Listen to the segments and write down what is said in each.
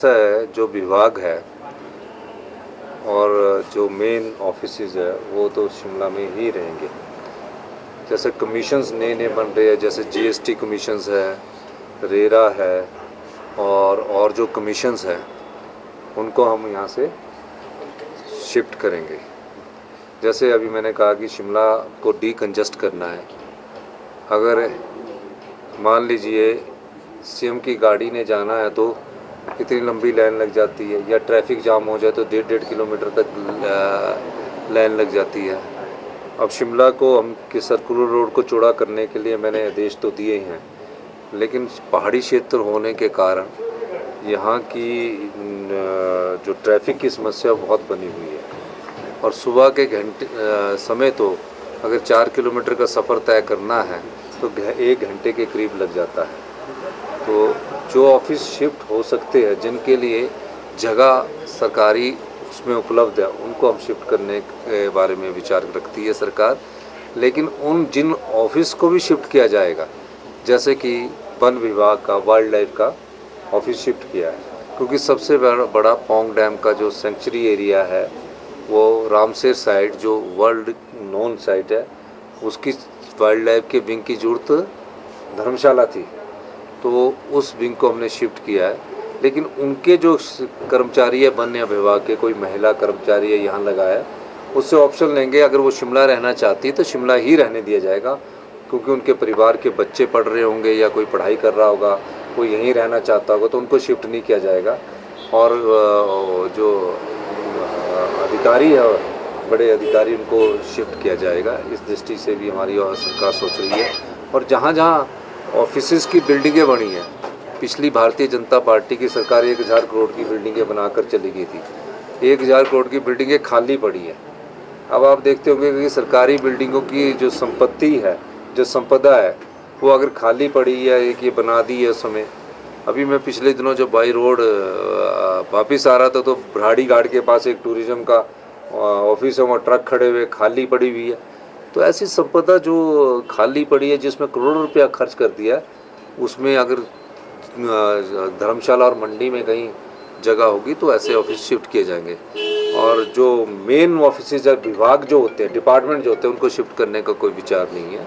है जो विभाग है और जो मेन ऑफिसेज है वो तो शिमला में ही रहेंगे। जैसे कमीशंस नए नए बन रहे हैं, जैसे जीएसटी कमीशंस है, रेरा है और जो कमीशंस है उनको हम यहाँ से शिफ्ट करेंगे। जैसे अभी मैंने कहा कि शिमला को डीकंजस्ट करना है। अगर मान लीजिए सीएम की गाड़ी ने जाना है तो इतनी लंबी लाइन लग जाती है, या ट्रैफिक जाम हो जाए तो 1.5 किलोमीटर तक लाइन लग जाती है। अब शिमला को हम कि सर्कुलर रोड को चौड़ा करने के लिए मैंने आदेश तो दिए ही हैं, लेकिन पहाड़ी क्षेत्र होने के कारण यहाँ की जो ट्रैफिक की समस्या बहुत बनी हुई है। और सुबह के समय तो अगर 4 किलोमीटर का सफ़र तय करना है तो 1 घंटे के करीब लग जाता है। तो जो ऑफिस शिफ्ट हो सकते हैं, जिनके लिए जगह सरकारी उसमें उपलब्ध है, उनको हम शिफ्ट करने के बारे में विचार रखती है सरकार। लेकिन उन जिन ऑफिस को भी शिफ्ट किया जाएगा, जैसे कि वन विभाग का, वाइल्ड लाइफ का ऑफिस शिफ्ट किया है, क्योंकि सबसे बड़ा पौंग डैम का जो सेंचुरी एरिया है वो रामसेर साइट जो वर्ल्ड नोन साइट है, उसकी वाइल्ड लाइफ के विंग की जरूरत धर्मशाला थी, तो उस विंग को हमने शिफ्ट किया है। लेकिन उनके जो कर्मचारी है वन विभाग के, कोई महिला कर्मचारी है यहाँ लगाया, उससे ऑप्शन लेंगे। अगर वो शिमला रहना चाहती है तो शिमला ही रहने दिया जाएगा, क्योंकि उनके परिवार के बच्चे पढ़ रहे होंगे या कोई पढ़ाई कर रहा होगा, कोई यहीं रहना चाहता होगा, तो उनको शिफ्ट नहीं किया जाएगा। और जो अधिकारी है, बड़े अधिकारी, उनको शिफ्ट किया जाएगा। इस दृष्टि से भी हमारी सरकार सोच रही है। और जहाँ जहाँ ऑफिसेज़ की बिल्डिंगें बनी हैं, पिछली भारतीय जनता पार्टी की सरकार 1000 करोड़ की बिल्डिंगें बनाकर चली गई थी। 1000 करोड़ की बिल्डिंगें खाली पड़ी हैं। अब आप देखते होंगे कि सरकारी बिल्डिंगों की जो संपत्ति है, जो संपदा है, वो अगर खाली पड़ी है, एक ये बना दी है उस समय। अभी मैं पिछले दिनों जब बाई रोड वापिस आ रहा था तो ब्राड़ी घाट के पास एक टूरिज़्म का ऑफिस है, वहाँ ट्रक खड़े हुए खाली पड़ी हुई है। तो ऐसी संपदा जो खाली पड़ी है, जिसमें करोड़ों रुपया खर्च कर दिया है, उसमें अगर धर्मशाला और मंडी में कहीं जगह होगी तो ऐसे ऑफिस शिफ्ट किए जाएंगे। और जो मेन ऑफिस या विभाग जो होते हैं, डिपार्टमेंट जो होते हैं, उनको शिफ्ट करने का कोई विचार नहीं है,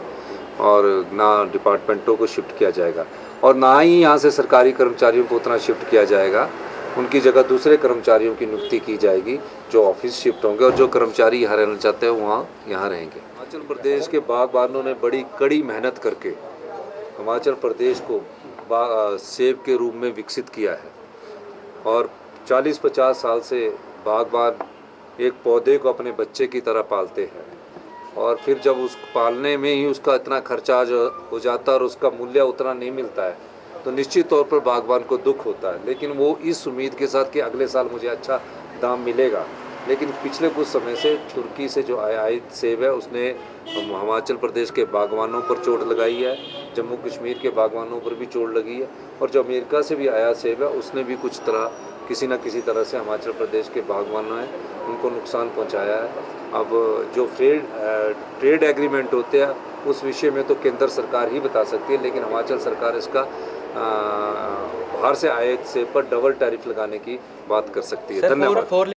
और ना डिपार्टमेंटों को शिफ्ट किया जाएगा, और ना ही यहाँ से सरकारी कर्मचारियों को उतना शिफ्ट किया जाएगा। उनकी जगह दूसरे कर्मचारियों की नियुक्ति की जाएगी जो ऑफिस शिफ्ट होंगे, और जो कर्मचारी यहाँ रहना चाहते हैं वहाँ यहाँ रहेंगे। हिमाचल प्रदेश के बागबानों ने बड़ी कड़ी मेहनत करके हिमाचल प्रदेश को सेब के रूप में विकसित किया है। और 40-50 साल से बागबान एक पौधे को अपने बच्चे की तरह पालते हैं, और फिर जब उस पालने में ही उसका इतना खर्चा हो जाता है और उसका मूल्य उतना नहीं मिलता है, तो निश्चित तौर पर बागबान को दुख होता है। लेकिन वो इस उम्मीद के साथ कि अगले साल मुझे अच्छा दाम मिलेगा। लेकिन पिछले कुछ समय से तुर्की से जो आयात सेब है, उसने हिमाचल प्रदेश के बागवानों पर चोट लगाई है, जम्मू कश्मीर के बागवानों पर भी चोट लगी है, और जो अमेरिका से भी आया सेब है उसने भी कुछ तरह किसी न किसी तरह से हिमाचल प्रदेश के बागवानों हैं उनको नुकसान पहुंचाया है। अब जो ट्रेड एग्रीमेंट होते हैं उस विषय में तो केंद्र सरकार ही बता सकती है, लेकिन हिमाचल सरकार इसका बाहर से आयात सेब पर डबल टैरिफ लगाने की बात कर सकती है। धन्यवाद।